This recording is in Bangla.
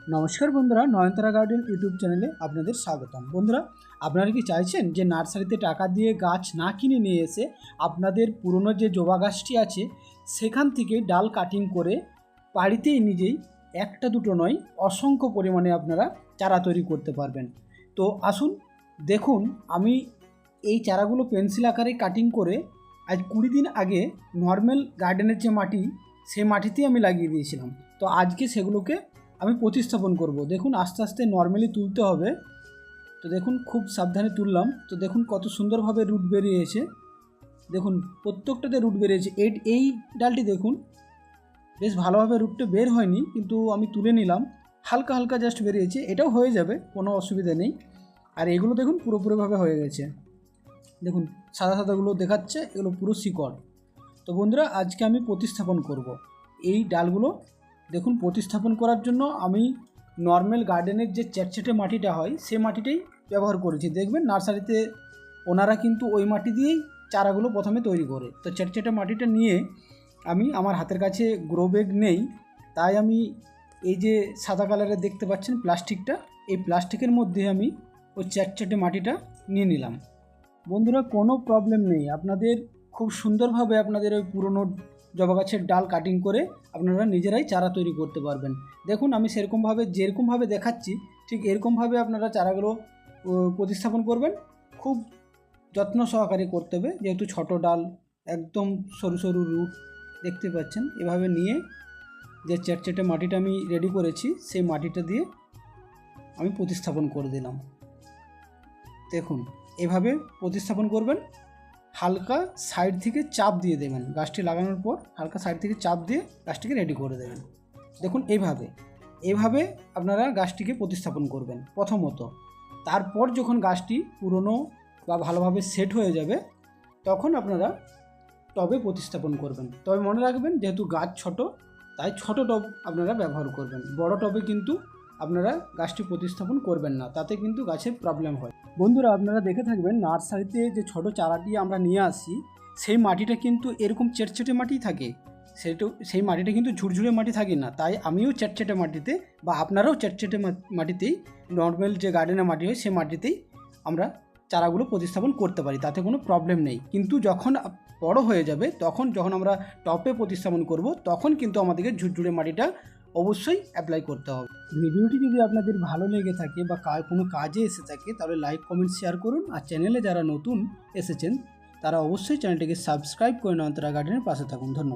নমস্কার বন্ধুরা, নয়নতারা গার্ডেন ইউটিউব চ্যানেলে আপনাদের স্বাগতম। বন্ধুরা, আপনারা কি চাইছেন যে নার্সারিতে টাকা দিয়ে গাছ না কিনে নিয়ে এসে আপনাদের পুরনো যে জবা গাছটি আছে সেখান থেকে ডাল কাটিং করে বাড়িতেই নিজেই একটা দুটো নয় অসংখ্য পরিমাণে আপনারা চারা তৈরি করতে পারবেন? তো আসুন দেখুন, আমি এই চারাগুলো পেন্সিল আকারে কাটিং করে আজ 20 দিন আগে নর্মাল গার্ডেনের যে মাটি সেই মাটিতেই আমি লাগিয়ে দিয়েছিলাম। তো আজকে সেগুলোকে আমি প্রতিস্থাপন করব। দেখুন, আস্তে আস্তে নর্মালি তুলতে হবে। তো দেখুন, খুব সাবধানে তুললাম। তো দেখুন কত সুন্দরভাবে রুট বেরিয়েছে। দেখুন প্রত্যেকটাতে রুট বেরিয়েছে। এই ডালটি দেখুন বেশ ভালোভাবে রুটটা বের হয়নি, কিন্তু আমি তুলে নিলাম, হালকা হালকা জাস্ট বেরিয়েছে। এটাও হয়ে যাবে, কোনো অসুবিধা নেই। আর এগুলো দেখুন পুরোপুরিভাবে হয়ে গেছে। দেখুন সাদা সাদাগুলো দেখাচ্ছে, এগুলো পুরো শিকড়। তো বন্ধুরা, আজকে আমি প্রতিস্থাপন করব এই ডালগুলো। দেখুন, প্রতিস্থাপন করার জন্য আমি নর্মাল গার্ডেনের যে চ্যাটচ্যাটে মাটিটা হয় সেই মাটিটাই ব্যবহার করেছি। দেখবেন নার্সারিতে ওনারা কিন্তু ওই মাটি দিয়েই চারাগুলো প্রথমে তৈরি করে। তো চ্যাটচ্যাটে মাটিটা নিয়ে আমি, আমার হাতের কাছে গ্রো ব্যাগ নেই, তাই আমি এই যে সাদা কালারের দেখতে পাচ্ছেন প্লাস্টিকটা, এই প্লাস্টিকের মধ্যে আমি ওই চ্যাটচ্যাটে মাটিটা নিয়ে নিলাম। বন্ধুরা, কোনো প্রবলেম নেই, আপনাদের খুব সুন্দরভাবে আপনাদের ওই পুরনো জবা গাছের ডাল কাটিং করে আপনারা নিজেরাই চারা তৈরি করতে পারবেন। দেখুন, আমি যেরকমভাবে দেখাচ্ছি ঠিক এরকমভাবে আপনারা চারাগুলো প্রতিস্থাপন করবেন। খুব যত্ন সহকারে করতে হবে, যেহেতু ছোট ডাল, একদম সরু সরু রুট দেখতে পাচ্ছেন। এভাবে নিয়ে যে চ্যাটচ্যাটে মাটিটা আমি রেডি করেছি সেই মাটিটা দিয়ে আমি প্রতিস্থাপন করে দিলাম। দেখুন এভাবে প্রতিস্থাপন করবেন। হালকা সাইড থেকে চাপ দিয়ে দেবেন, গাছটি লাগানোর পর হালকা সাইড থেকে চাপ দিয়ে গাছটিকে রেডি করে দেবেন। দেখুন এইভাবে আপনারা গাছটিকে প্রতিস্থাপন করবেন প্রথমত। তারপর যখন গাছটি পুরনো বা ভালোভাবে সেট হয়ে যাবে তখন আপনারা টবে প্রতিস্থাপন করবেন। তবে মনে রাখবেন, যেহেতু গাছ ছোট তাই ছোট টব আপনারা ব্যবহার করবেন। বড় টবে কিন্তু আপনারা গাছটি প্রতিস্থাপন করবেন না, তাতে কিন্তু গাছের প্রবলেম হয়। বন্ধুরা, আপনারা দেখে থাকবেন নার্সারিতে যে ছোট চারাটি আমরা নিয়ে আসি সেই মাটিটা কিন্তু এরকম চেটচেটে মাটি থাকে। সেই মাটিটা কিন্তু ঝুরঝুরে মাটি থাকে না। তাই আমিও চেটচেটে মাটিতে বা আপনারাও চেটচেটে মাটিতেই, নর্মাল যে গার্ডেনের মাটি হয় সেই মাটিতেই আমরা চারাগুলো প্রতিস্থাপন করতে পারি, তাতে কোনো প্রবলেম নেই। কিন্তু যখন বড় হয়ে যাবে, যখন আমরা টপে প্রতিস্থাপন করব, তখন কিন্তু আমাদেরকে ঝুরঝুরে মাটিটা অবশ্যই অ্যাপ্লাই করতে হবে। ভিডিওটি যদি আপনাদের ভালো লেগে থাকে বা কোনো কাজে এসে থাকে তাহলে লাইক, কমেন্ট, শেয়ার করুন। আর চ্যানেলে যারা নতুন এসেছেন তারা অবশ্যই চ্যানেলটিকে সাবস্ক্রাইব করে নয়নতারা গার্ডেনের পাশে থাকুন। ধন্যবাদ।